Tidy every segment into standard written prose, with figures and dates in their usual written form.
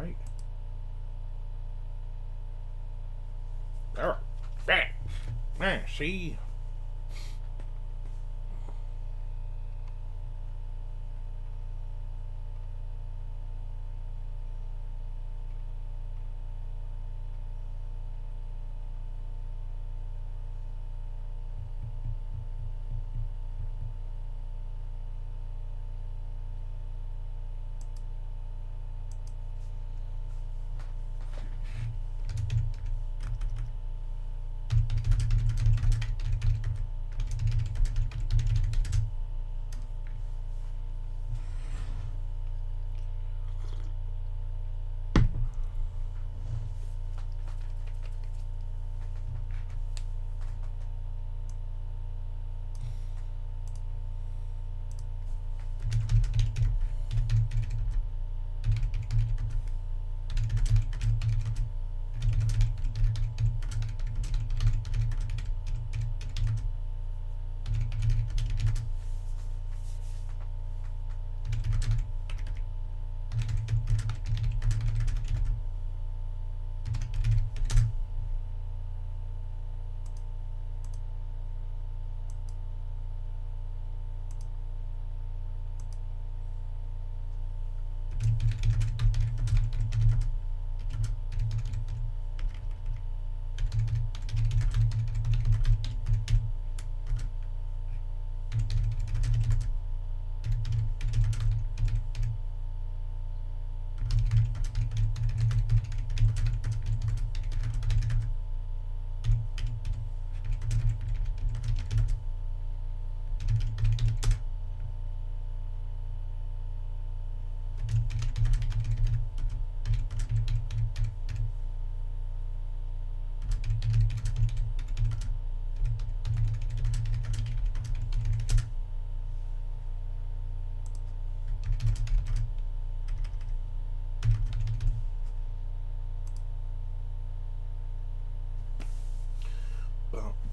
right? All right. Man, see?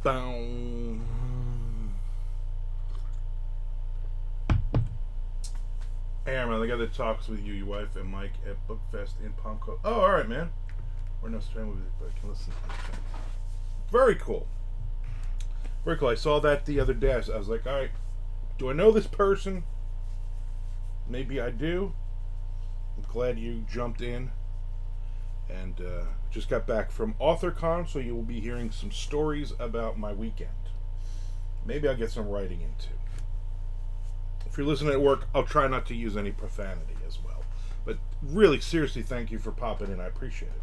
Boom. Hey, Armand, I got the talks with you, your wife, and Mike at Bookfest in Palm Coast. Oh, all right, man. We're in Australia, but I can listen to this. Very cool. Very cool. I saw that the other day. I was like, all right, do I know this person? Maybe I do. I'm glad you jumped in. And just got back from AuthorCon, so you will be hearing some stories about my weekend. Maybe I'll get some writing into. If you're listening at work, I'll try not to use any profanity as well. But really, seriously, thank you for popping in. I appreciate it.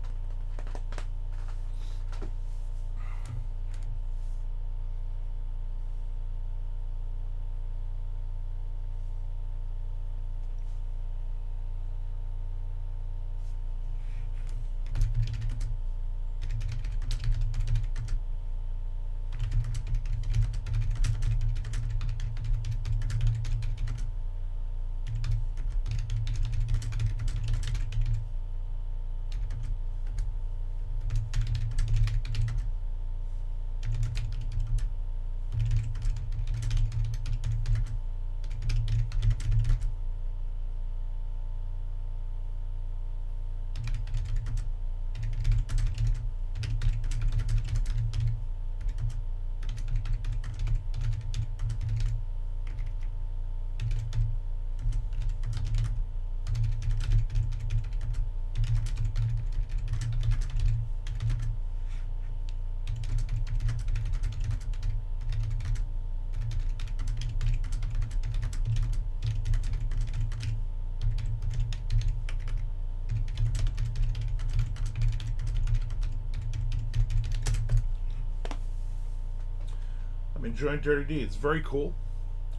I'm enjoying Dirty Deeds. Very cool.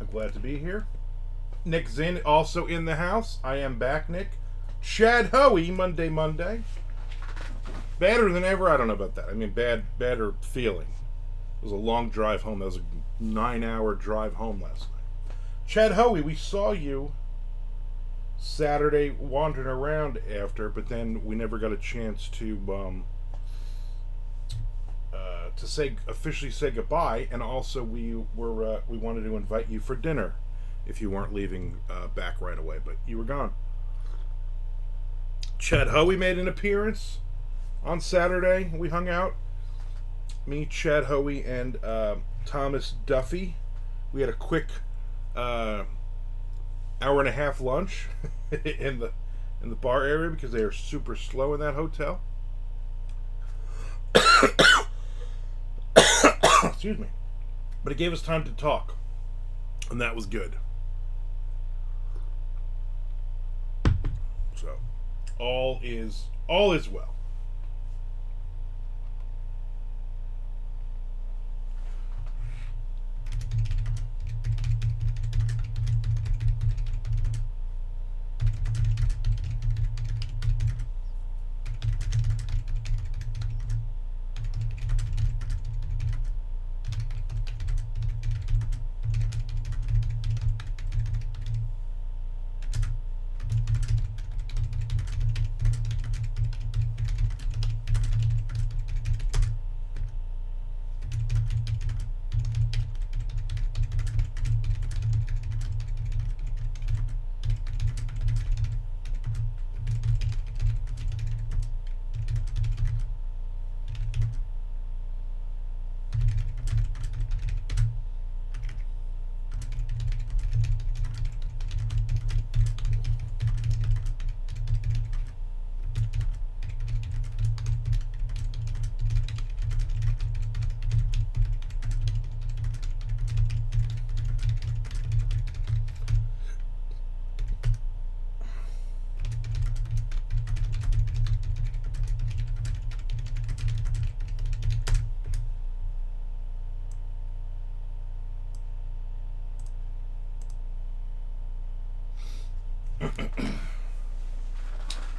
I'm glad to be here. Nick Zinn also in the house. I am back, Nick. Chad Hoey, Monday. Badder than ever? I don't know about that. I mean, badder feeling. It was a long drive home. That was a 9-hour drive home last night. Chad Hoey, we saw you Saturday wandering around after, but then we never got a chance to officially say goodbye, and also we wanted to invite you for dinner if you weren't leaving back right away, but you were gone. Chad Hoey made an appearance on Saturday. We hung out. Me, Chad Hoey, and Thomas Duffy. We had a quick hour and a half lunch in the bar area because they are super slow in that hotel. Excuse me. But it gave us time to talk, and that was good. So, all is well.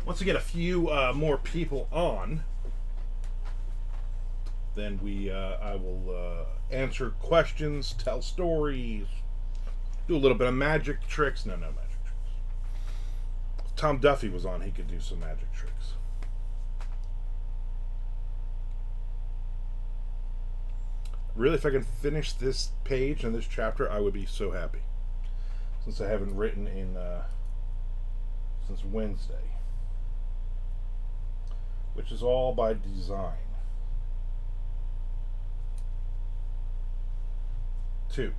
Once we get a few more people on, then I will answer questions, tell stories, do a little bit of magic tricks. No magic tricks. If Tom Duffy was on, he could do some magic tricks. Really, if I can finish this page and this chapter, I would be so happy. Since I haven't written in since Wednesday. Which is all by design. 2.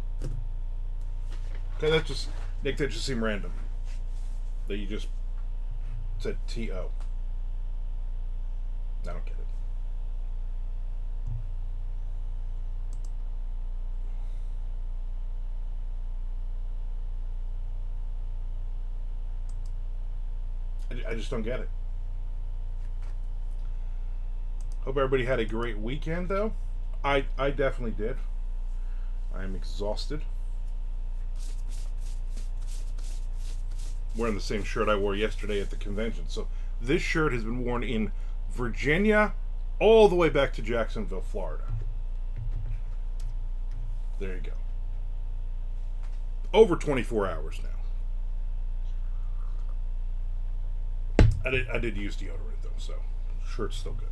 Okay, that just seemed random. That you just said T-O. I don't get it. I just don't get it. Hope everybody had a great weekend, though. I definitely did. I am exhausted. Wearing the same shirt I wore yesterday at the convention. So this shirt has been worn in Virginia all the way back to Jacksonville, Florida. There you go. Over 24 hours now. I did use deodorant, though, so the shirt's still good.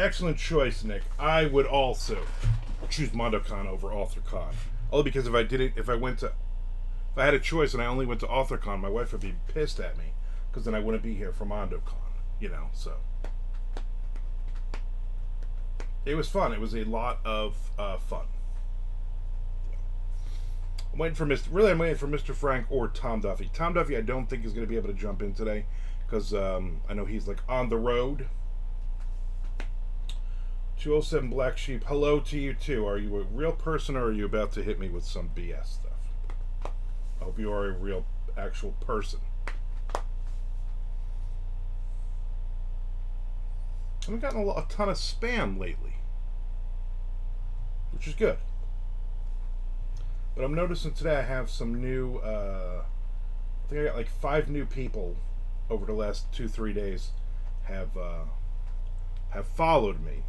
Excellent choice, Nick. I would also choose MondoCon over AuthorCon. Only because if I had a choice and I only went to AuthorCon, my wife would be pissed at me because then I wouldn't be here for MondoCon. So it was fun. It was a lot of fun. I'm waiting for Mr. Frank or Tom Duffy. Tom Duffy, I don't think is going to be able to jump in today because I know he's like on the road. 207 Black Sheep, hello to you too. Are you a real person or are you about to hit me with some BS stuff? I hope you are a real, actual person. I haven't gotten a ton of spam lately, which is good. But I'm noticing today I have some new, I think I got like 5 new people over the last 2-3 days have followed me.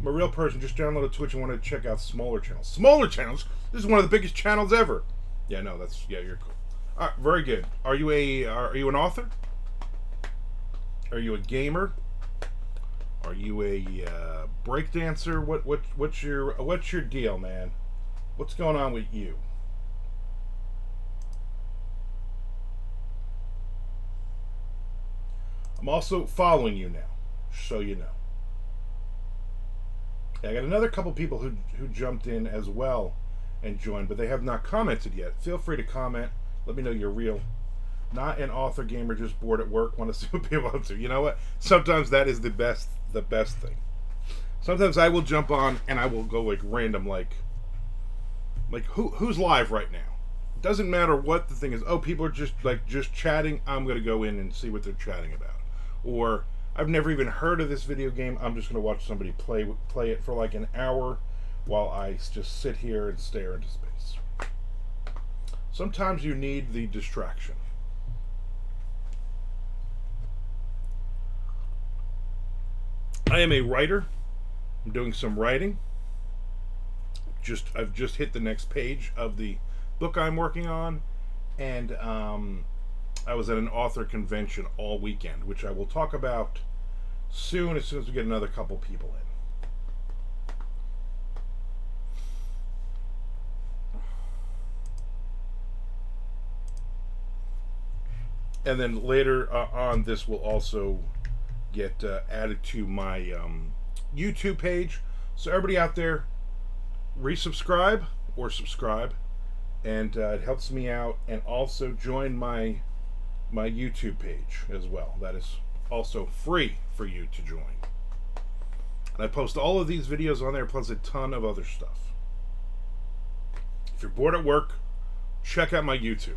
I'm a real person. Just downloaded Twitch and want to check out smaller channels. Smaller channels? This is one of the biggest channels ever. Yeah, no, you're cool. All right, very good. Are you an author? Are you a gamer? Are you a breakdancer? What's your deal, man? What's going on with you? I'm also following you now, so you know. I got another couple people who jumped in as well and joined, but they have not commented yet. Feel free to comment. Let me know you're real. Not an author gamer, just bored at work. Want to see what people up to. You know what? Sometimes that is the best thing. Sometimes I will jump on and I will go like random, like who's live right now. It doesn't matter what the thing is. Oh, people are just chatting. I'm gonna go in and see what they're chatting about. Or I've never even heard of this video game. I'm just going to watch somebody play it for like an hour while I just sit here and stare into space. Sometimes you need the distraction. I am a writer. I'm doing some writing. I've just hit the next page of the book I'm working on, and I was at an author convention all weekend, which I will talk about soon as we get another couple people in. And then later on, this will also get added to my YouTube page. So everybody out there, resubscribe or subscribe, and it helps me out. And also join my YouTube page as well. That is also free for you to join. And I post all of these videos on there, plus a ton of other stuff. If you're bored at work, check out my YouTube.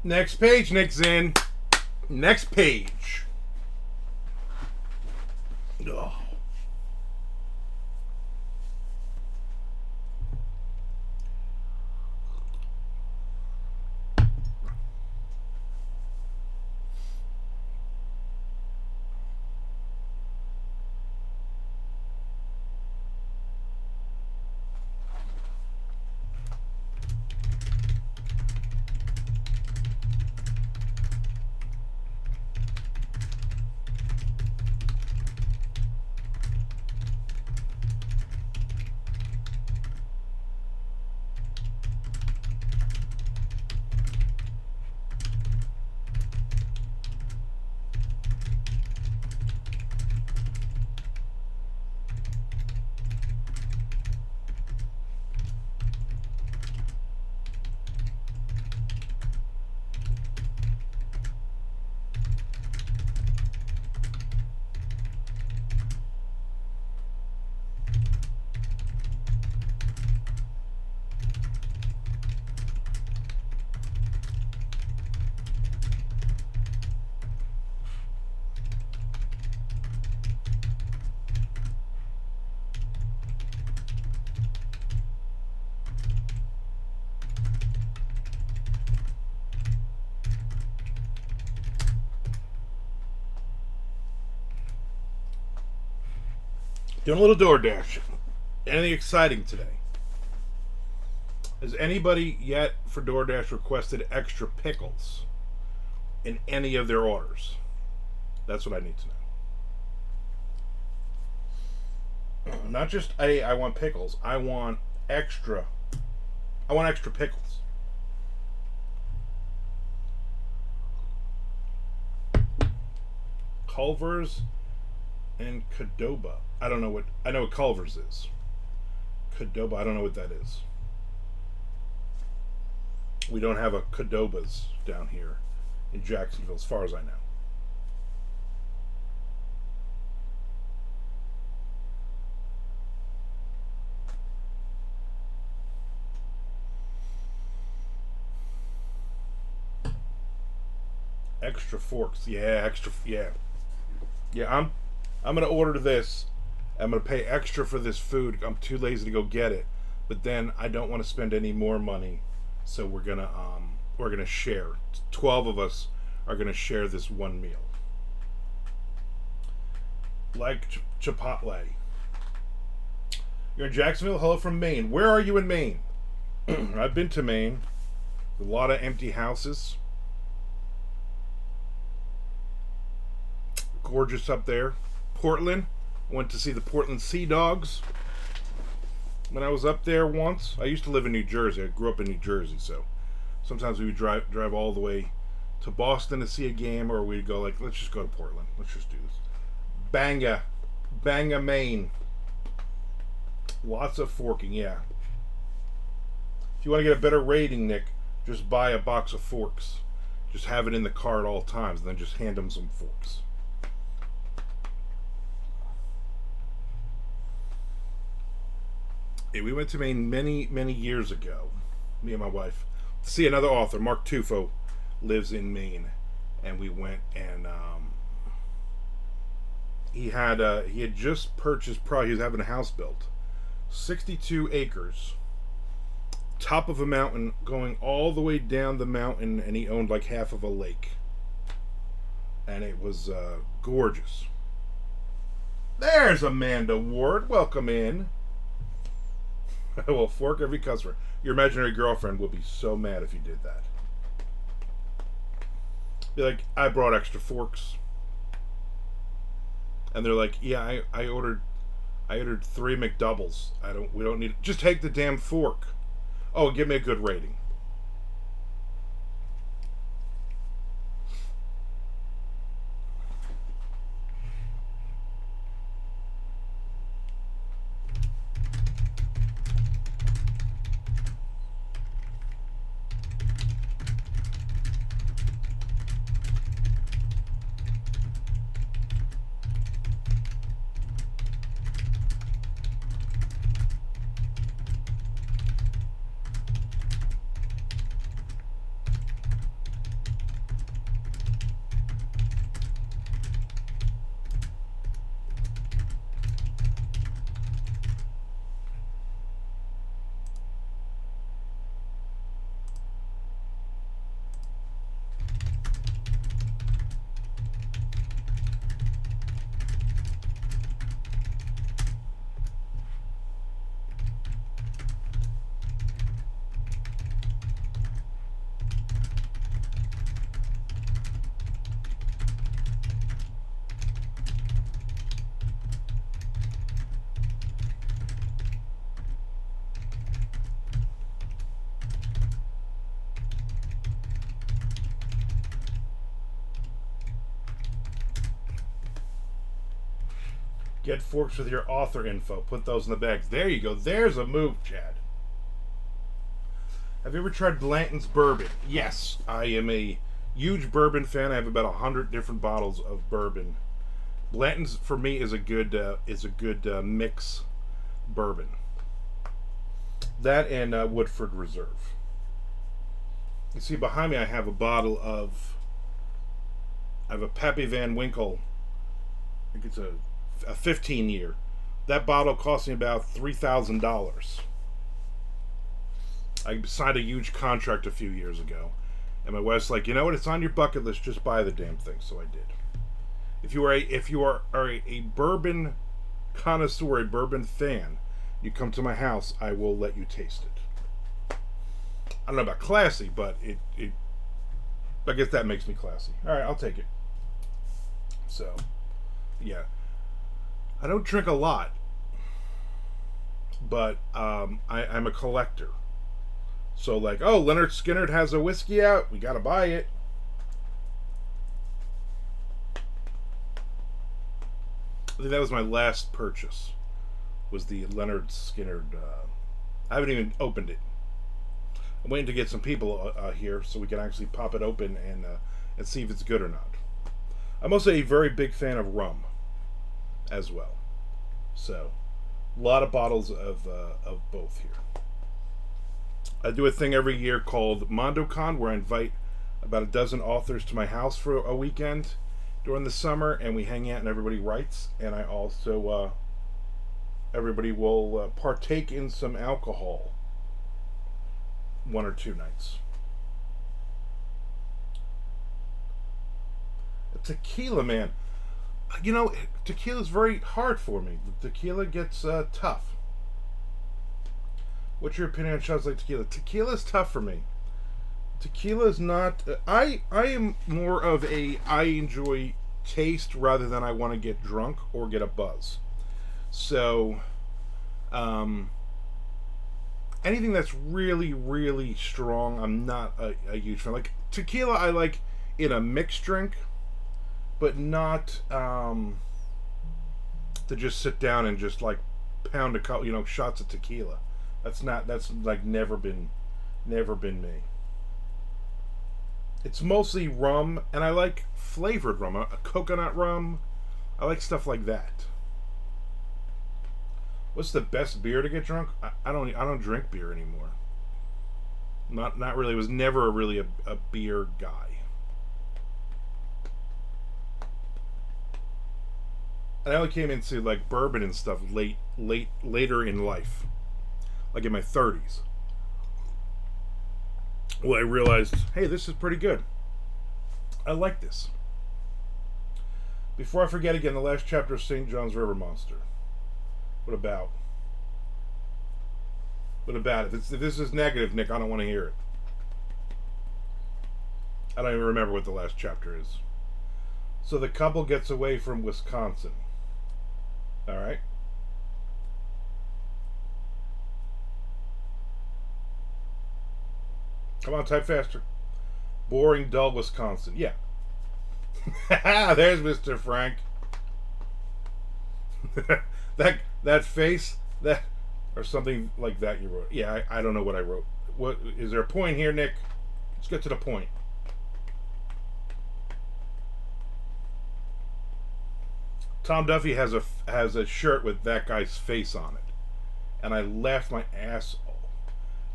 Next page, Nick's in. Next page. Oh. Doing a little DoorDash. Anything exciting today? Has anybody yet for DoorDash requested extra pickles in any of their orders? That's what I need to know. Not just, hey, I want pickles. I want extra. I want extra pickles. Culver's and Cadoba. I don't know what. I know what Culver's is. Cadoba, I don't know what that is. We don't have a Cadoba's down here in Jacksonville, as far as I know. Extra forks, yeah, extra, yeah. I'm gonna order this. I'm gonna pay extra for this food. I'm too lazy to go get it, but then I don't want to spend any more money, so we're gonna share. 12 of us are gonna share this one meal. Like Chipotle. You're in Jacksonville. Hello from Maine. Where are you in Maine? I've been to Maine. A lot of empty houses. Gorgeous up there. Portland. I went to see the Portland Sea Dogs when I was up there once. I used to live in New Jersey. I grew up in New Jersey, so sometimes we would drive all the way to Boston to see a game, or we'd go like, let's just go to Portland. Let's just do this. Bangor, Maine. Lots of forking, yeah. If you want to get a better rating, Nick, just buy a box of forks. Just have it in the car at all times, and then just hand them some forks. We went to Maine many years ago, me and my wife, to see another author. Mark Tufo lives in Maine, and we went, and he had just purchased, probably he was having a house built, 62 acres, top of a mountain, going all the way down the mountain, and he owned like half of a lake, and it was gorgeous. There's Amanda Ward, welcome in. Well, fork every customer. Your imaginary girlfriend will be so mad if you did that. Be like, I brought extra forks. And they're like, yeah, I ordered 3 McDoubles. We don't need, just take the damn fork. Oh, give me a good rating. Get forks with your author info. Put those in the bags. There you go. There's a move, Chad. Have you ever tried Blanton's bourbon? Yes, I am a huge bourbon fan. I have about 100 different bottles of bourbon. Blanton's for me is a good mix bourbon. That and Woodford Reserve. You see behind me, I have a bottle of. I have a Pappy Van Winkle. I think it's a 15-year. That bottle cost me about $3,000. I signed a huge contract a few years ago, and my wife's like, you know what? It's on your bucket list. Just buy the damn thing. So I did. If you are a bourbon connoisseur, a bourbon fan, you come to my house, I will let you taste it. I don't know about classy, but it I guess that makes me classy. All right, I'll take it. So, yeah, I don't drink a lot, but I'm a collector. So like, oh, Leonard Skinner has a whiskey out. We gotta buy it. I think that was my last purchase. Was the Leonard Skinner? I haven't even opened it. I'm waiting to get some people here so we can actually pop it open and see if it's good or not. I'm also a very big fan of rum, as well. So, a lot of bottles of both here. I do a thing every year called MondoCon, where I invite about a dozen authors to my house for a weekend during the summer, and we hang out and everybody writes. And I also everybody will partake in some alcohol one or two nights. Tequila, man. You know, tequila is very hard for me. Tequila gets tough. What's your opinion on shots like tequila? Tequila is tough for me. Tequila is not. I am more of a. I enjoy taste rather than I want to get drunk or get a buzz. So, anything that's really, really strong, I'm not a huge fan. Like tequila, I like in a mixed drink, but not to just sit down and just like pound a couple, shots of tequila. That's like never been me. It's mostly rum, and I like flavored rum, a coconut rum. I like stuff like that. What's the best beer to get drunk? I don't drink beer anymore. Not really. Was never really a beer guy. And I only came into like bourbon and stuff later in life. Like in my 30s. Well, I realized, hey, this is pretty good. I like this. Before I forget again, the last chapter of St. John's River Monster. What about? What about it? If this is negative, Nick, I don't want to hear it. I don't even remember what the last chapter is. So the couple gets away from Wisconsin. All right. Come on, type faster. Boring, dull Wisconsin. Yeah. There's Mr. Frank. that face, that or something like that you wrote. Yeah, I don't know what I wrote. What is there a point here, Nick? Let's get to the point. Tom Duffy has a shirt with that guy's face on it, and I laughed my ass off.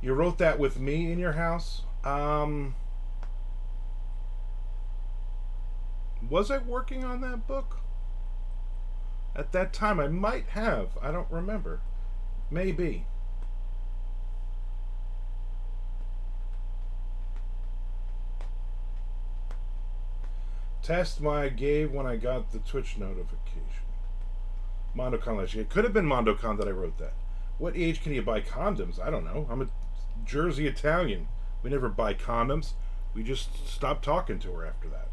You wrote that with me in your house? Was I working on that book? At that time, I might have. I don't remember. Maybe. Test I gave when I got the Twitch notification. MondoCon last year. It could have been MondoCon that I wrote that. What age can you buy condoms? I don't know. I'm a Jersey Italian. We never buy condoms. We just stopped talking to her after that.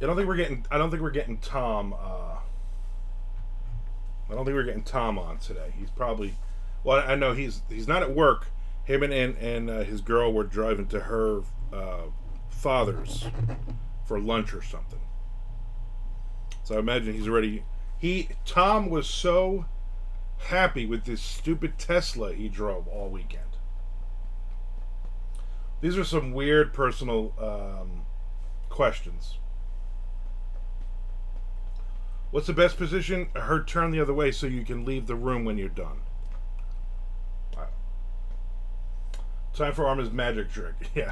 I don't think we're getting Tom. I don't think we're getting Tom on today. He's probably Well, I know he's not at work. Him and his girl were driving to her father's for lunch or something. So I imagine he's already. Tom was so happy with this stupid Tesla he drove all weekend. These are some weird personal questions. What's the best position? Her turn the other way so you can leave the room when you're done. Wow. Time for Armand's magic trick. Yeah.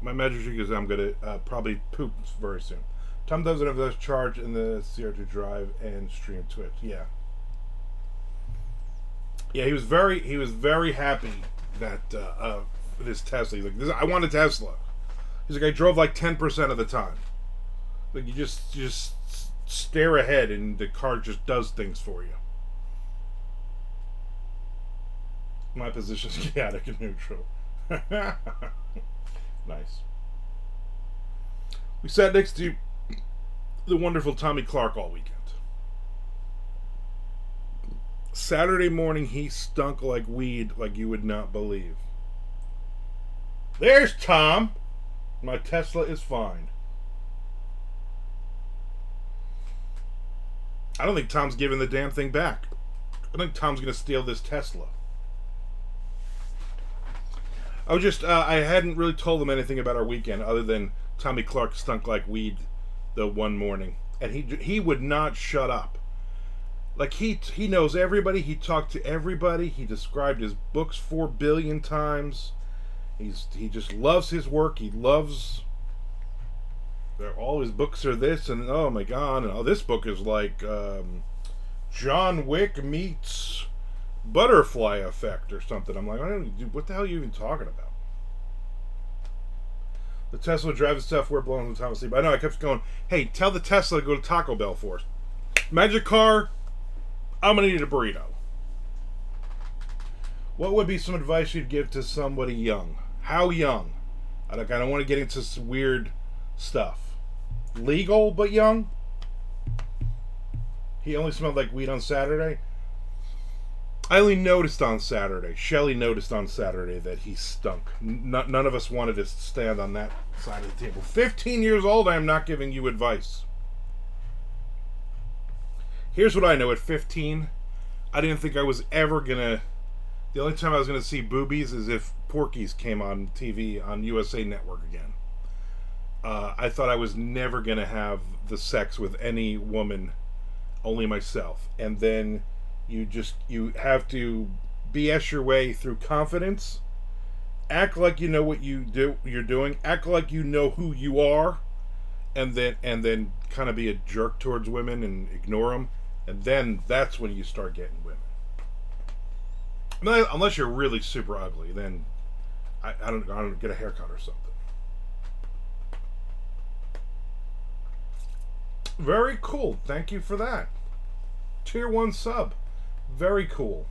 My magic trick is I'm going to probably poop very soon. Tom doesn't have those charge in the CR2 drive and stream Twitch. Yeah. Yeah, he was very happy that this Tesla. He's like, I want a Tesla. He's like, I drove like 10% of the time. Like you just stare ahead and the car just does things for you. My position's chaotic and neutral. Nice. We sat next to the wonderful Tommy Clark all weekend. Saturday morning he stunk like weed like you would not believe. There's Tom. My Tesla is fine. I don't think Tom's giving the damn thing back. I think Tom's going to steal this Tesla. I hadn't really told him anything about our weekend other than Tommy Clark stunk like weed the one morning. And he would not shut up. Like, he knows everybody. He talked to everybody. He described his books 4 billion times. He just loves his work. He loves... all his books are this, and oh my god, and this book is like John Wick meets Butterfly Effect or something. I'm like, what the hell are you even talking about? The Tesla drives stuff, we're blowing the time of sleep. I know, I kept going, hey, tell the Tesla to go to Taco Bell for us. Magic car, I'm gonna need a burrito. What would be some advice you'd give to somebody young? How young? I don't want to get into some weird stuff. Legal but young? He only smelled like weed on Saturday? I only noticed on Saturday. Shelley noticed on Saturday that he stunk. None of us wanted to stand on that side of the table. 15 years old, I am not giving you advice. Here's what I know. At 15, I didn't think I was ever gonna... The only time I was gonna see boobies is if Porky's came on TV on USA Network again. I thought I was never going to have the sex with any woman, only myself. And then you have to BS your way through confidence, act like you know what you're doing, act like you know who you are, and then kind of be a jerk towards women and ignore them, and then that's when you start getting women. Unless you're really super ugly, then I don't get a haircut or something. Very cool. Thank you for that. Tier 1 sub. Very cool.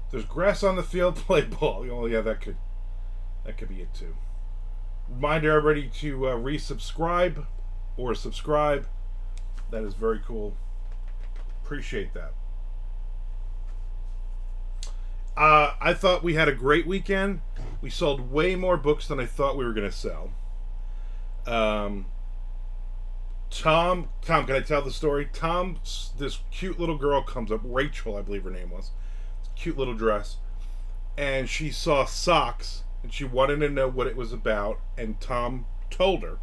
There's grass on the field, play ball. Oh yeah, that could be it too. Remind everybody to resubscribe or subscribe. That is very cool. Appreciate that. I thought we had a great weekend. We sold way more books than I thought we were going to sell. Tom, can I tell the story? This cute little girl comes up, Rachel, I believe her name was. Cute little dress. And she saw socks, and she wanted to know what it was about, and Tom told her.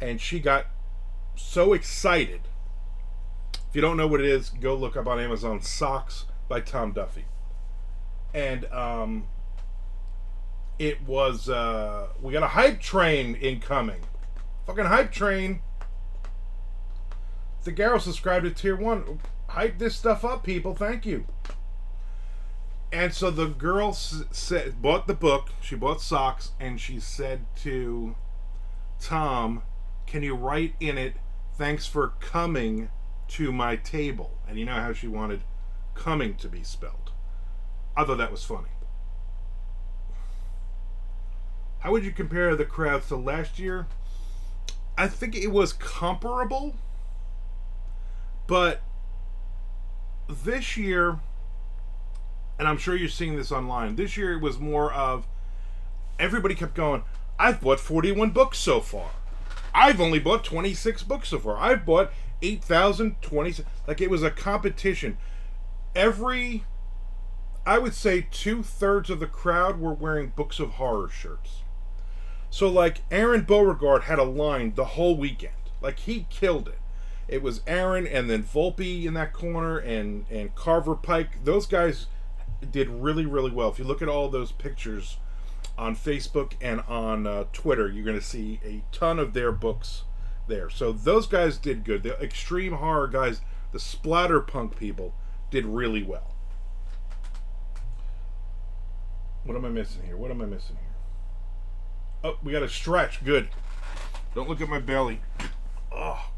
And she got so excited. If you don't know what it is, go look up on Amazon, Socks by Tom Duffy. And it was, we got a hype train incoming. Fucking hype train. The Garrow subscribed to Tier 1. Hype this stuff up, people. Thank you. And so the girl bought the book. She bought socks. And she said to Tom, can you write in it, thanks for coming to my table? And you know how she wanted coming to be spelled. I thought that was funny. How would you compare the crowds to last year? I think it was comparable. But this year, and I'm sure you're seeing this online. This year it was more of everybody kept going, I've bought 41 books so far. I've only bought 26 books so far. I've bought 8,026. Like, it was a competition. I would say 2/3 of the crowd were wearing Books of Horror shirts. So, like, Aaron Beauregard had a line the whole weekend. Like, he killed it. It was Aaron and then Volpe in that corner and Carver Pike. Those guys did really, really well. If you look at all those pictures on Facebook and on Twitter, you're going to see a ton of their books there. So those guys did good. The extreme horror guys, the splatterpunk people, did really well. What am I missing here? Oh, we got to stretch. Good. Don't look at my belly. Oh,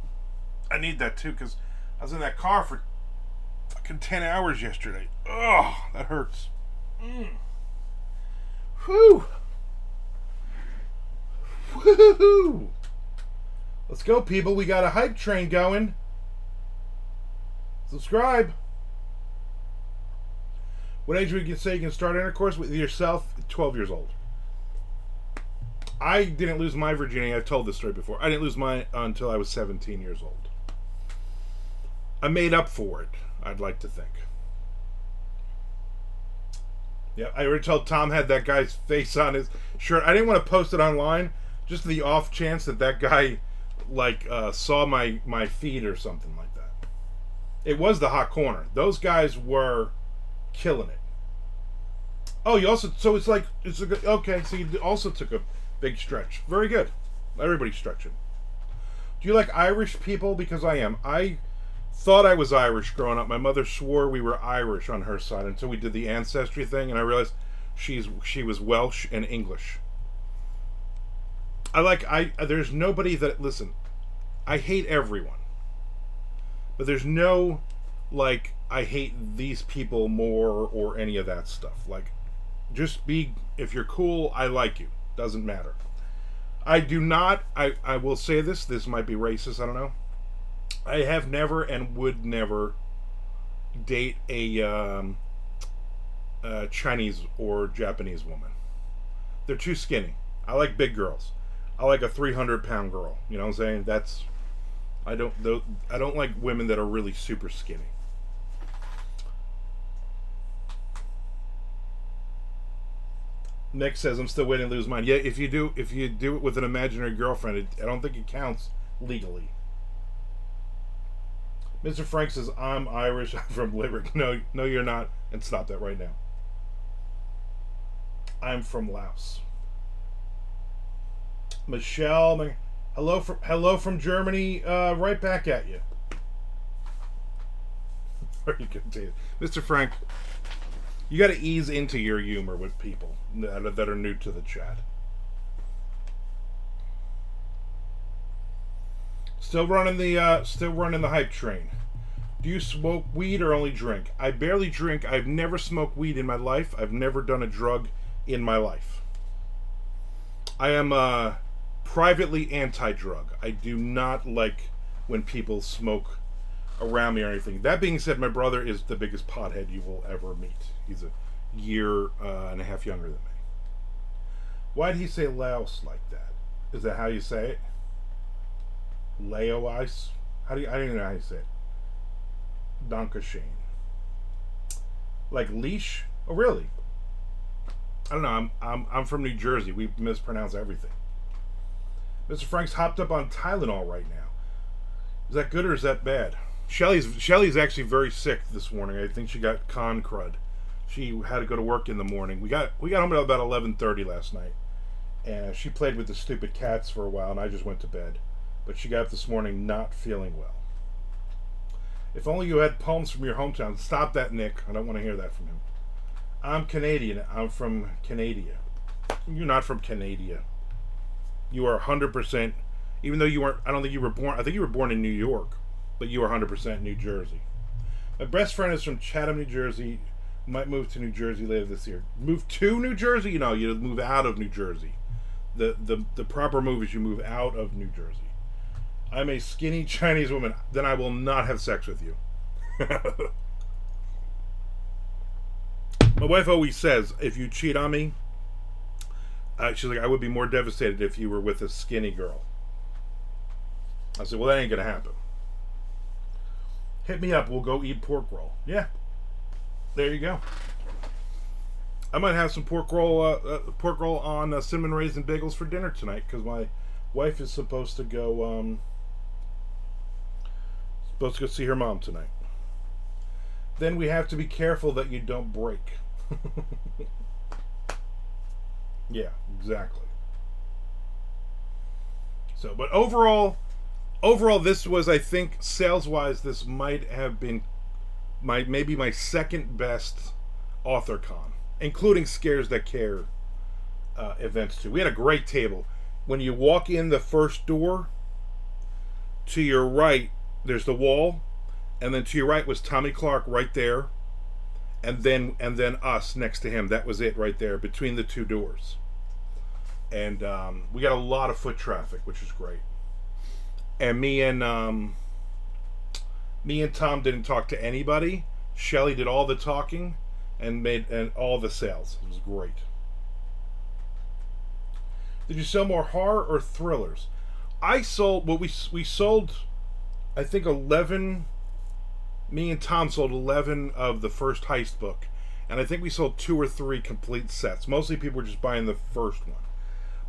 I need that too because I was in that car for fucking 10 hours yesterday. Oh, that hurts. Whew. Woohoo! Let's go, people. We got a hype train going. Subscribe. What age would you say you can start intercourse with yourself? 12 years old. I didn't lose my virginity. I've told this story before. I didn't lose mine until I was 17 years old. I made up for it, I'd like to think. Yeah, I already told Tom had that guy's face on his shirt. I didn't want to post it online, just the off chance that guy saw my feed or something like that. It was the hot corner. Those guys were killing it. Oh, you also okay. So you also took a big stretch. Very good. Everybody's stretching. Do you like Irish people? Because I am. I thought I was Irish growing up. My mother swore we were Irish on her side until we did the ancestry thing, and I realized she was Welsh and English. There's nobody that, listen, I hate everyone. But there's no, I hate these people more or any of that stuff. Just if you're cool, I like you. Doesn't matter. I do not, I will say this might be racist, I don't know. I have never and would never date a Chinese or Japanese woman. They're too skinny. I like big girls. I like a 300-pound girl. You know what I'm saying? I don't like women that are really super skinny. Nick says I'm still waiting to lose mine. Yeah, if you do it with an imaginary girlfriend, I don't think it counts legally. Mr. Frank says I'm Irish. I'm from Limerick. No, you're not. And stop that right now. I'm from Laos. Michelle, hello from Germany. Right back at you. Very good, Dave. Mr. Frank, you got to ease into your humor with people that are new to the chat. Still running the hype train. Do you smoke weed or only drink? I barely drink. I've never smoked weed in my life. I've never done a drug in my life. I am privately anti-drug. I do not like when people smoke around me or anything. That being said, my brother is the biggest pothead you will ever meet. He's a year and a half younger than me. Why did he say Laos like that? Is that how you say it? Laos? I don't even know how you say it. Danke Shane. Like leash? Oh, really? I don't know. I'm from New Jersey. We mispronounce everything. Mr. Frank's hopped up on Tylenol right now. Is that good or is that bad? Shelly's actually very sick this morning. I think she got con crud. She had to go to work in the morning. We got home at about 11:30 last night, and she played with the stupid cats for a while, and I just went to bed. But she got up this morning not feeling well. If only you had poems from your hometown. Stop that, Nick. I don't want to hear that from him. I'm Canadian. I'm from Canada. You're not from Canada. You are 100%, even though you weren't, I don't think you were born, I think you were born in New York, but you are 100% New Jersey. My best friend is from Chatham, New Jersey. Might move to New Jersey later this year. Move to New Jersey? You move out of New Jersey. The proper move is you move out of New Jersey. I'm a skinny Chinese woman. Then I will not have sex with you. My wife always says, if you cheat on me, she's like, I would be more devastated if you were with a skinny girl. I said, well, that ain't going to happen. Hit me up. We'll go eat pork roll. Yeah. There you go. I might have some pork roll on cinnamon raisin bagels for dinner tonight because my wife is supposed to go see her mom tonight. Then we have to be careful that you don't break. Yeah, exactly. So, but overall, this was, I think, sales-wise, this might have been maybe my second best AuthorCon, including Scares That Care events too. We had a great table. When you walk in the first door, to your right, there's the wall, and then to your right was Tommy Clark right there, and then us next to him. That was it right there between the two doors. And we got a lot of foot traffic, which is great. And me and Tom didn't talk to anybody. Shelly did all the talking and all the sales. It was great. Did you sell more horror or thrillers? I sold we sold, I think 11. Me and Tom sold 11 of the first heist book, and I think we sold 2 or 3 complete sets. Mostly people were just buying the first one.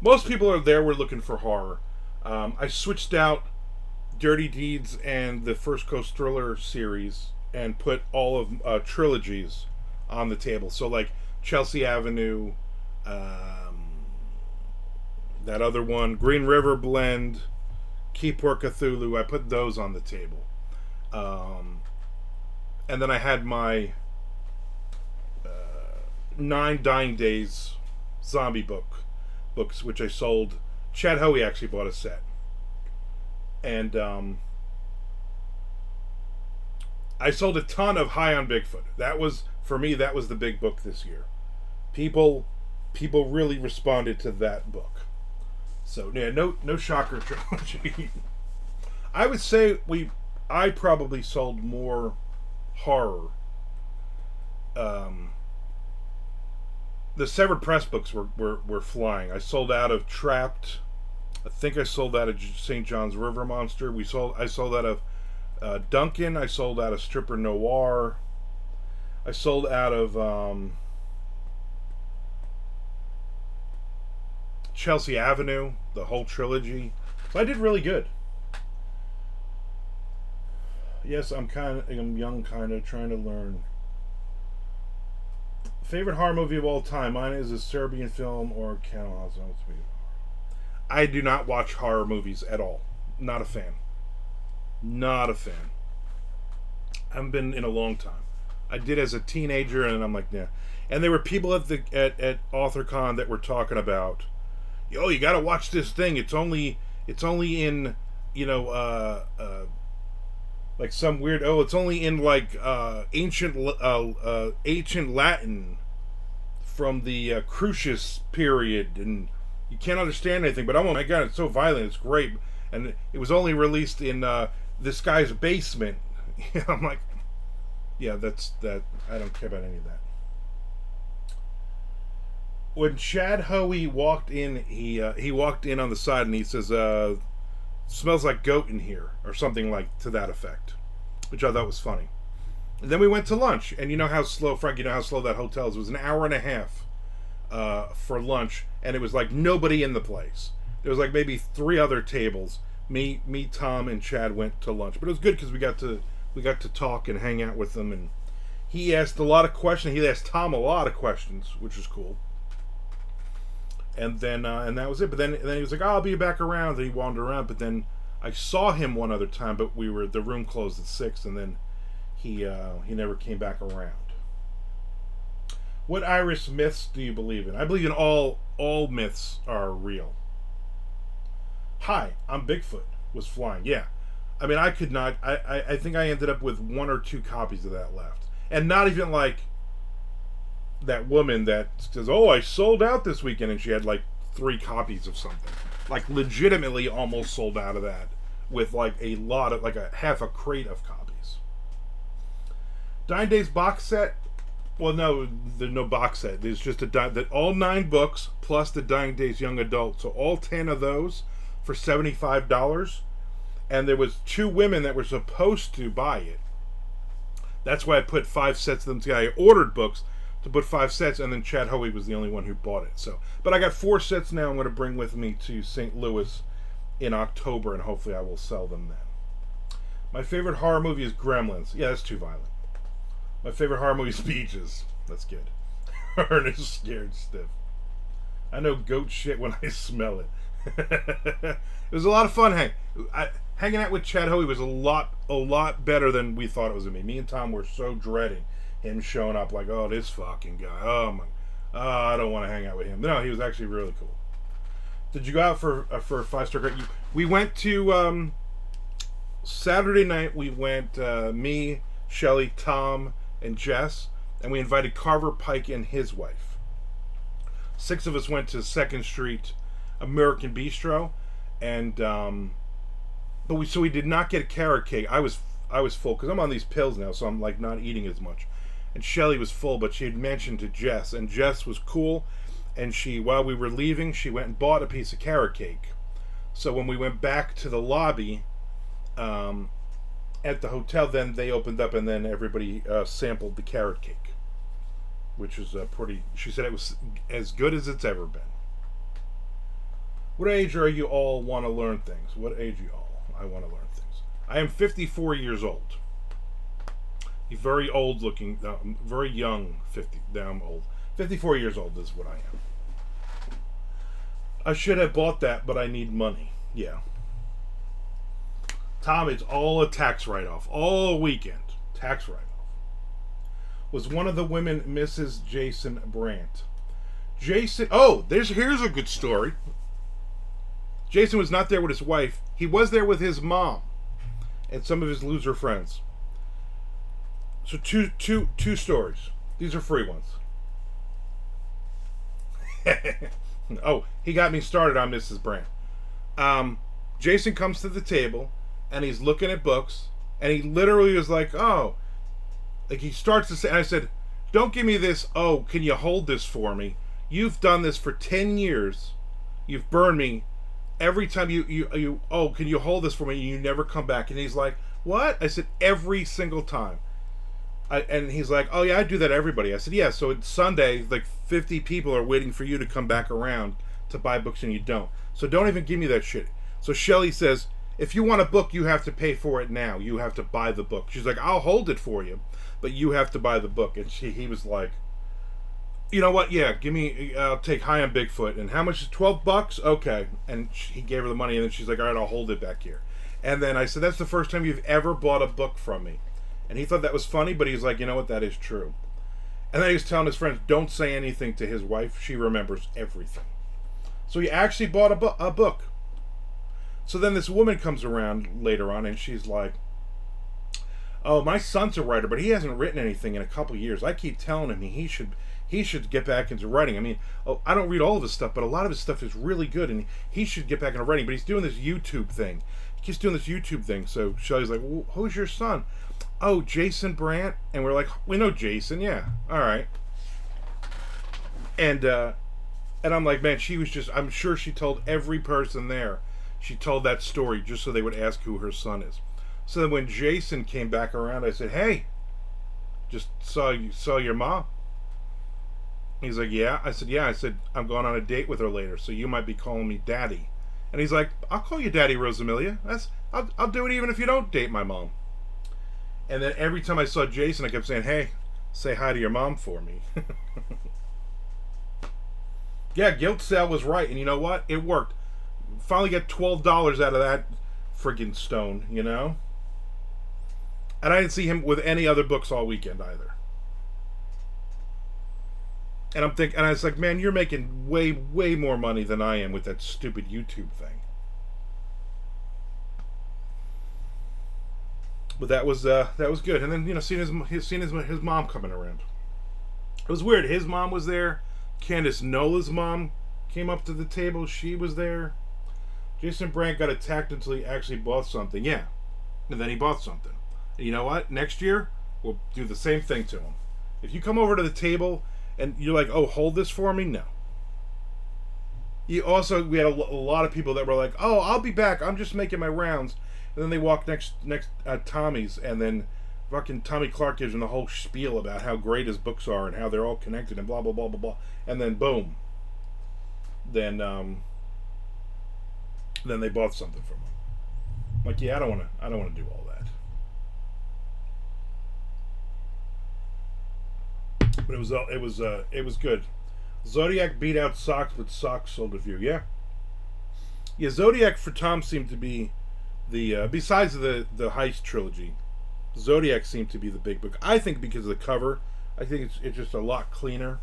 Most people were looking for horror. I switched out Dirty Deeds and the First Coast Thriller series and put all of trilogies on the table. So like Chelsea Avenue, that other one, Green River Blend, Keeport Cthulhu, I put those on the table. And then I had my 9 Dying Days zombie books, which I sold. Chad Hoey actually bought a set. And I sold a ton of High on Bigfoot. That was, for me, that was the big book this year. People really responded to that book. So yeah, no shocker trilogy. I would say I probably sold more horror. The Severed Press books were flying. I sold out of Trapped. I think I sold out of St. John's River Monster. I sold out of Duncan. I sold out of Stripper Noir. I sold out of Chelsea Avenue, the whole trilogy. So I did really good. Yes, I'm young, kind of trying to learn. Favorite horror movie of all time? Mine is a Serbian film or Canal. I do not watch horror movies at all. Not a fan. Not a fan. I haven't been in a long time. I did as a teenager, and I'm like, nah. And there were people at AuthorCon that were talking about, yo, you got to watch this thing. It's only in, like some weird. Oh, it's only in like ancient Latin from the Crucius period, and you can't understand anything. But oh my god, it's so violent. It's great, and it was only released in this guy's basement. I'm like, yeah, that's that. I don't care about any of that. When Chad Hoey walked in, he walked in on the side and he says, "Smells like goat in here," or something like to that effect, which I thought was funny. And then we went to lunch, and you know how slow, Frank, you know how slow that hotel is. It was an hour and a half for lunch, and it was like nobody in the place. There was like maybe 3 other tables. Me, Tom, and Chad went to lunch, but it was good because we got to talk and hang out with them, and he asked a lot of questions. He asked Tom a lot of questions, which was cool. And then and that was it. But then he was like, "Oh, I'll be back around." And he wandered around. But then I saw him one other time, but the room closed at 6, and then he never came back around. What Irish myths do you believe in? I believe in all myths are real. Hi, I'm Bigfoot was flying. Yeah, I mean I could not. I think I ended up with 1 or 2 copies of that left, and not even like that woman that says, "Oh, I sold out this weekend," and she had like 3 copies of something. Like legitimately almost sold out of that with like a lot of, like a half a crate of copies. Dying Days box set. Well, no, there's no box set. There's just that all 9 books plus the Dying Days Young Adult. So all 10 of those for $75. And there was 2 women that were supposed to buy it. That's why I put 5 sets of them together. I ordered books to put 5 sets, and then Chad Hoey was the only one who bought it. So, but I got 4 sets now. I'm going to bring with me to St. Louis in October, and hopefully I will sell them then. My favorite horror movie is Gremlins. Yeah, that's too violent. My favorite horror movie is Beaches. That's good. Ernest is scared stiff. I know goat shit when I smell it. It was a lot of fun hanging out with Chad Hoey was a lot better than we thought it was gonna be. Me and Tom were so dreading him showing up, like, oh, this fucking guy. Oh my, I don't want to hang out with him. No, he was actually really cool. Did you go out for a 5-star grade? We went to Saturday night. We went me, Shelly, Tom, and Jess, and we invited Carver Pike and his wife. 6 of us went to 2nd Street American Bistro, and but we did not get a carrot cake. I was full because I'm on these pills now, so I'm like not eating as much. And Shelly was full, but she had mentioned to Jess, and Jess was cool, and she, while we were leaving, she went and bought a piece of carrot cake. So when we went back to the lobby at the hotel, then they opened up, and then everybody sampled the carrot cake, which was pretty. She said it was as good as it's ever been. What age are you all want to learn things? What age are you all? I want to learn things. I am 54 years old. You're very old looking, very young. 50. Now I'm old. 54 years old is what I am. I should have bought that, but I need money. Yeah. Tom, it's all a tax write-off. All weekend. Tax write-off. Was one of the women Mrs. Jason Brandt? Jason, here's a good story. Jason was not there with his wife. He was there with his mom and some of his loser friends. So two stories. These are free ones. Oh, he got me started on Mrs. Brandt. Jason comes to the table and he's looking at books and he literally is like, oh, like he starts to say, and I said, don't give me this, oh, can you hold this for me? You've done this for 10 years. You've burned me. Every time you oh, can you hold this for me? You never come back. And he's like, what? I said, every single time. And he's like, oh yeah, I do that to everybody. I said, yeah, so it's Sunday, like 50 people are waiting for you to come back around to buy books and you don't. So don't even give me that shit. So Shelly says, if you want a book, you have to pay for it now. You have to buy the book. She's like, I'll hold it for you, but you have to buy the book. And he was like, you know what? Yeah, give me. I'll take High on Bigfoot. And how much is $12? Okay. And he gave her the money, and then she's like, all right, I'll hold it back here. And then I said, that's the first time you've ever bought a book from me. And he thought that was funny, but he's like, you know what? That is true. And then he was telling his friends, don't say anything to his wife. She remembers everything. So he actually bought a book. So then this woman comes around later on, and she's like, oh, my son's a writer, but he hasn't written anything in a couple years. I keep telling him he should get back into writing. I mean, I don't read all of his stuff, but a lot of his stuff is really good, and he should get back into writing. But he's doing this YouTube thing. He keeps doing this YouTube thing. So Shelly's like, well, who's your son? Oh, Jason Brandt. And we're like, we know Jason. Yeah, all right. And I'm like, man, she was just, I'm sure she told every person there, she told that story just so they would ask who her son is. So then when Jason came back around, I said, hey, just saw your mom. He's like, yeah. I said, yeah. I said, I'm going on a date with her later, so you might be calling me Daddy. And he's like, I'll call you Daddy, Rosamilia. I'll do it even if you don't date my mom. And then every time I saw Jason, I kept saying, hey, say hi to your mom for me. Yeah, Guilt Sale was right, and you know what? It worked. Finally got $12 out of that friggin' stone, you know? And I didn't see him with any other books all weekend either. And I was like, man, you're making way, way more money than I am with that stupid YouTube thing. But that was good. And then, you know, seeing his mom coming around. It was weird. His mom was there. Candace Nola's mom came up to the table. She was there. Jason Brandt got attacked until he actually bought something. Yeah. And then he bought something. And you know what? Next year, we'll do the same thing to him. If you come over to the table and you're like, "Oh, hold this for me," no. We had a lot of people that were like, "Oh, I'll be back. I'm just making my rounds," and then they walk next at Tommy's, and then fucking Tommy Clark gives them the whole spiel about how great his books are and how they're all connected and blah blah blah blah blah, and then boom, then they bought something from him. I'm like, yeah, I don't want to do all that. But it was good. Zodiac beat out Socks, but Socks sold a few. Yeah, yeah. Zodiac for Tom seemed to be the besides the Heist trilogy. Zodiac seemed to be the big book. I think because of the cover. I think it's just a lot cleaner.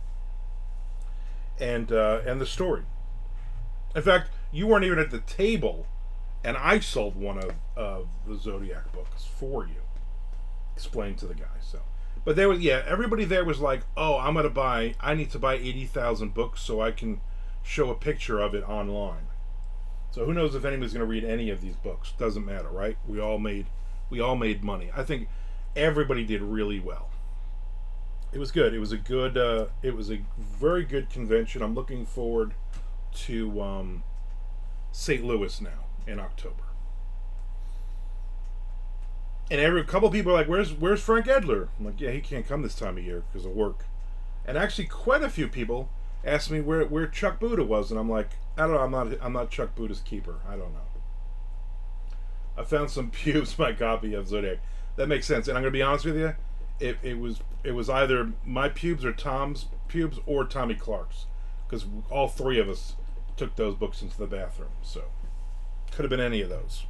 And the story. In fact, you weren't even at the table, and I sold one of the Zodiac books for you. Explained to the guy. So, but there was everybody there was like, oh, I need to buy 80,000 books so I can show a picture of it online. So who knows if anybody's going to read any of these books? Doesn't matter, right? We all made money. I think everybody did really well. It was good. It was a very good convention. I'm looking forward to St. Louis now in October. And a couple people are like, "Where's Frank Edler?" I'm like, "Yeah, he can't come this time of year because of work." And actually, quite a few people asked me where Chuck Buddha was, and I'm like, "I don't know. I'm not Chuck Buddha's keeper. I don't know." I found some pubes my copy of Zodiac. That makes sense. And I'm gonna be honest with you, it was either my pubes or Tom's pubes or Tommy Clark's, because all three of us took those books into the bathroom. So could have been any of those.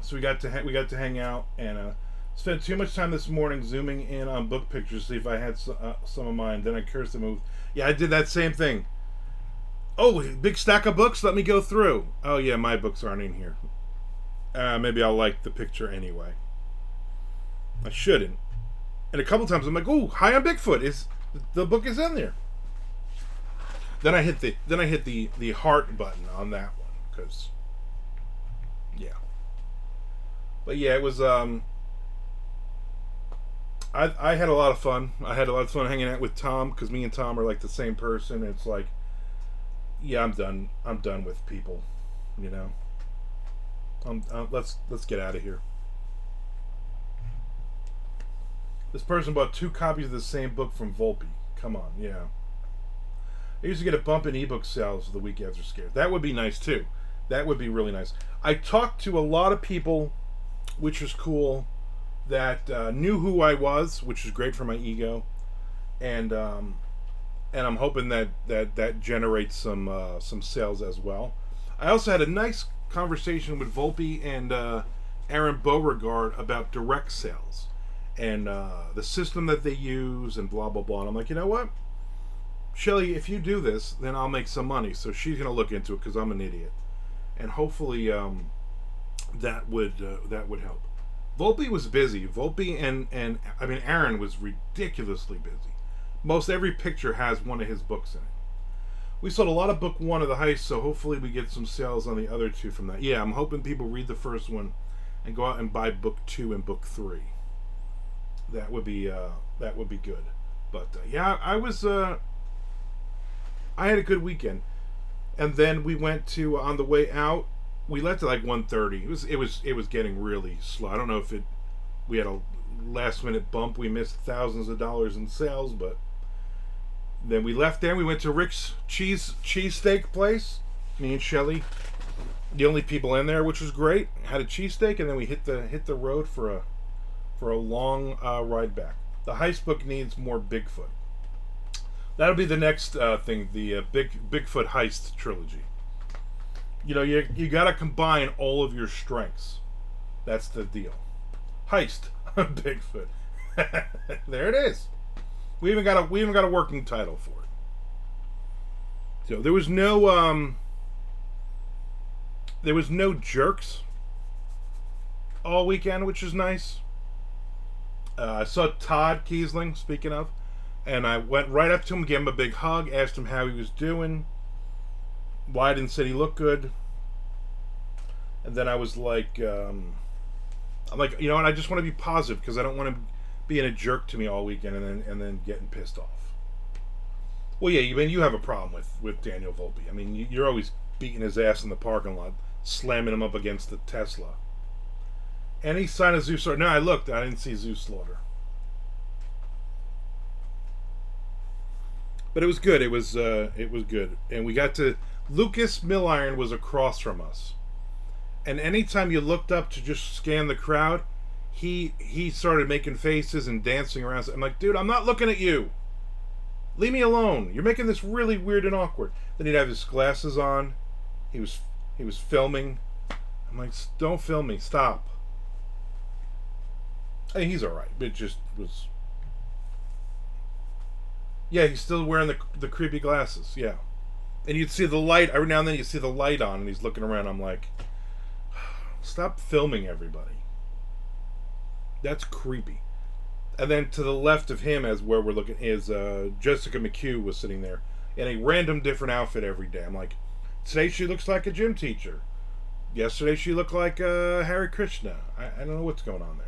So we got to hang out and spent too much time this morning zooming in on book pictures to see if I had some of mine. Then I cursed the move. Yeah, I did that same thing. Oh, big stack of books. Let me go through. Oh yeah, my books aren't in here. Maybe I'll like the picture anyway. I shouldn't. And a couple times I'm like, "Oh, High on Bigfoot the book is in there." Then I hit the heart button on that one because yeah. But yeah, it was I had a lot of fun. I had a lot of fun hanging out with Tom because me and Tom are like the same person. It's like, yeah, I'm done with people, you know. Let's get out of here. This person bought 2 copies of the same book from Volpe. Come on, yeah. I used to get a bump in ebook sales the week after Scare. That would be nice too. That would be really nice. I talked to a lot of people, which was cool, that knew who I was, which is great for my ego, and I'm hoping that generates some sales as well. I also had a nice conversation with Volpe and Aaron Beauregard about direct sales and the system that they use and blah blah blah. And I'm like, you know what, Shelly, if you do this, then I'll make some money. So she's gonna look into it because I'm an idiot, and hopefully that would help. Volpe was busy. Volpe and I mean Aaron was ridiculously busy. Most every picture has one of his books in it. We sold a lot of book 1 of the Heist, so hopefully we get some sales on the other 2 from that. Yeah, I'm hoping people read the first one and go out and buy book 2 and book 3. That would be good. But yeah, I had a good weekend, and then we went to on the way out. We left at like 1:30. It was getting really slow. I don't know if we had a last minute bump. We missed thousands of dollars in sales, but then we left there. We went to Rick's cheesesteak place. Me and Shelly, the only people in there, which was great. Had a cheesesteak, and then we hit the road for a long ride back. The Heist book needs more Bigfoot. That'll be the next thing. The Bigfoot Heist trilogy. You know, you got to combine all of your strengths. That's the deal. Heist, Bigfoot. There it is. We even got a working title for it. So there was no jerks all weekend, which is nice. I saw Todd Kiesling, speaking of, and I went right up to him, gave him a big hug, asked him how he was doing. Wyden said he looked good. And then I was like, I'm like, you know what? I just want to be positive because I don't want him being a jerk to me all weekend and then getting pissed off. Well, yeah, you have a problem with Daniel Volpe. I mean, you're always beating his ass in the parking lot, slamming him up against the Tesla. Any sign of Zeus slaughter? No, I looked. I didn't see Zeus slaughter. But it was good. It was good, and we got to. Lucas Milliron was across from us, and anytime you looked up to just scan the crowd, he started making faces and dancing around. I'm like, dude, I'm not looking at you. Leave me alone. You're making this really weird and awkward. Then he'd have his glasses on. He was filming. I'm like, don't film me. Stop. I mean, he's all right, but it just was. Yeah, he's still wearing the creepy glasses. Yeah, and you'd see the light every now and then. You see the light on, and he's looking around. I'm like, stop filming everybody. That's creepy. And then to the left of him, as where we're looking, is Jessica McHugh was sitting there in a random different outfit every day. I'm like, today she looks like a gym teacher. Yesterday she looked like Hare Krishna. I don't know what's going on there.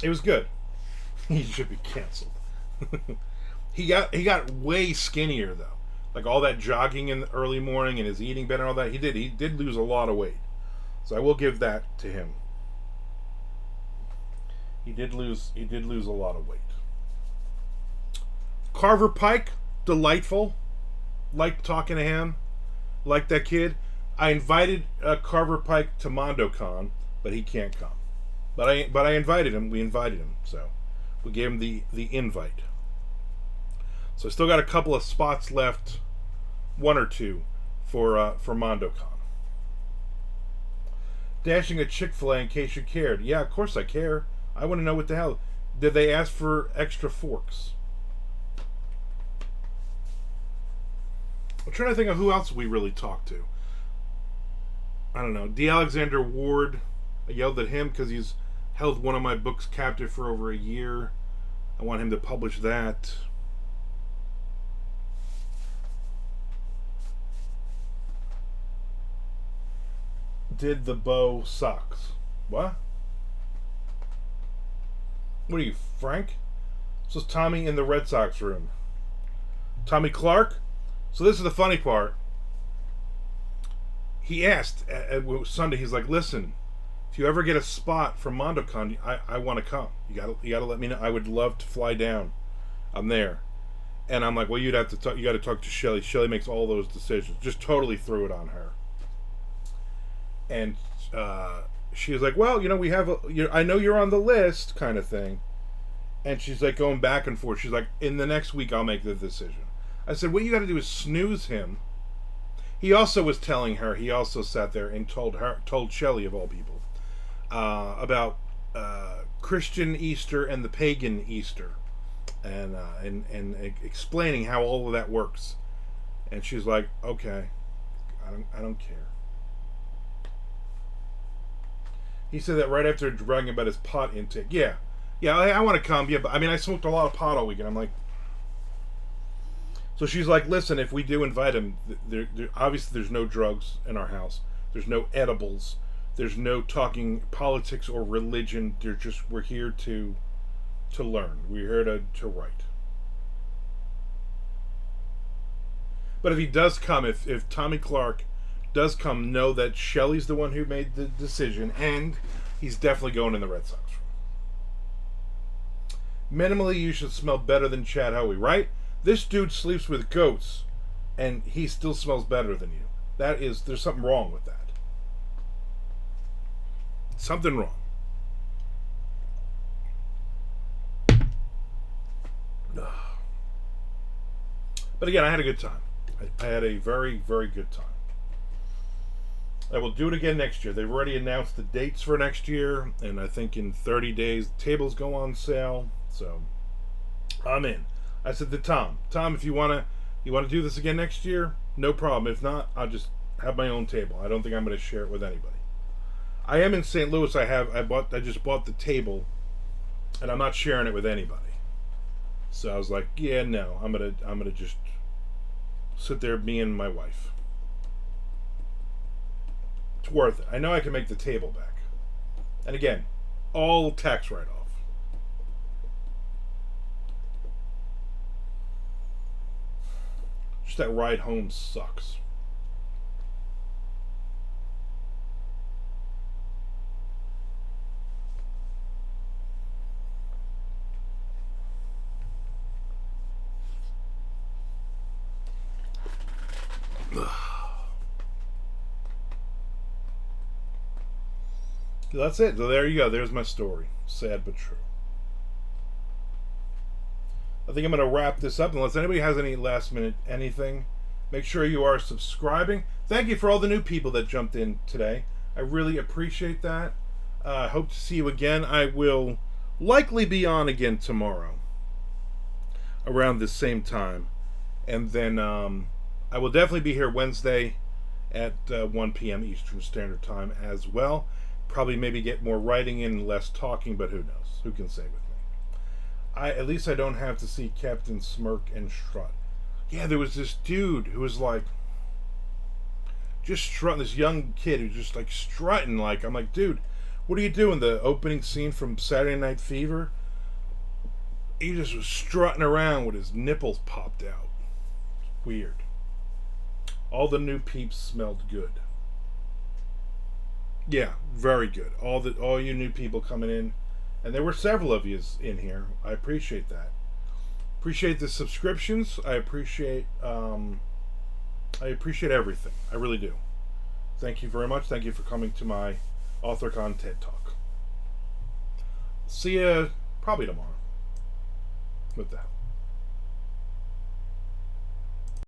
It was good. He should be canceled. he got way skinnier though. Like all that jogging in the early morning and his eating better and all that. He did lose a lot of weight. So I will give that to him. He did lose a lot of weight. Carver Pike, delightful. Liked talking to him. Liked that kid. I invited Carver Pike to MondoCon, but he can't come. But I invited him. We invited him, so we gave him the invite. So I still got a couple of spots left, one or two, for MondoCon. Dashing a Chick-fil-A in case you cared. Yeah, of course I care. I want to know what the hell. Did they ask for extra forks? I'm trying to think of who else we really talked to. I don't know. D. Alexander Ward. I yelled at him because he's held one of my books captive for over a year. I want him to publish that. Did the bow socks? What? What are you, Frank? This was Tommy in the Red Sox room. Tommy Clark? So this is the funny part. He asked Sunday, he's like, listen, if you ever get a spot for MondoCon, I want to come. You gotta let me know. I would love to fly down. I'm there. And I'm like, well, you got to talk to Shelly. Shelly makes all those decisions. Just totally threw it on her. And she was like, well, we have I know you're on the list, kind of thing. And she's like going back and forth. She's like, in the next week I'll make the decision. I said, what you got to do is snooze him. He also was telling her. He also sat there and told Shelly of all people, about Christian Easter and the pagan Easter, and explaining how all of that works. And she's like, okay, I don't care. He said that right after bragging about his pot intake. Yeah, I want to come. Yeah, but I mean, I smoked a lot of pot all weekend. I'm like, so she's like, listen, if we do invite him, there obviously there's no drugs in our house. There's no edibles. There's no talking politics or religion. We're here to learn. We're here to write. But if he does come, if Tommy Clark does come, know that Shelley's the one who made the decision, and he's definitely going in the Red Sox room. Minimally, you should smell better than Chad Hoey, right? This dude sleeps with goats, and he still smells better than you. There's something wrong with that. Something wrong. But again, I had a good time. I had a very, very good time. I will do it again next year. They've already announced the dates for next year, and I think in 30 days tables go on sale. So I'm in. I said to Tom, if you want to do this again next year, no problem. If not, I'll just have my own table. I don't think I'm going to share it with anybody. I am in St. Louis. I just bought the table, and I'm not sharing it with anybody. So I was like, yeah, no, I'm gonna just sit there, me and my wife. It's worth it. I know I can make the table back. And again, all tax write-off. Just that ride home sucks. That's it. So there you go. There's my story. Sad but true. I think I'm going to wrap this up. Unless anybody has any last minute anything, make sure you are subscribing. Thank you for all the new people that jumped in today. I really appreciate that. I hope to see you again. I will likely be on again tomorrow around the same time. And then I will definitely be here Wednesday at 1 p.m. Eastern Standard Time as well. Probably maybe get more writing in, less talking, but who knows? Who can say with me? At least I don't have to see Captain Smirk and strut. Yeah, there was this dude who was like just strutting, this young kid who's just like strutting. Like, I'm like, dude, what are you doing? The opening scene from Saturday Night Fever? He just was strutting around with his nipples popped out. Weird. All the new peeps smelled good. Yeah, very good. All you new people coming in, and there were several of you in here. I appreciate that. Appreciate the subscriptions. I appreciate everything. I really do. Thank you very much. Thank you for coming to my AuthorCon TED Talk. See ya probably tomorrow. What the hell?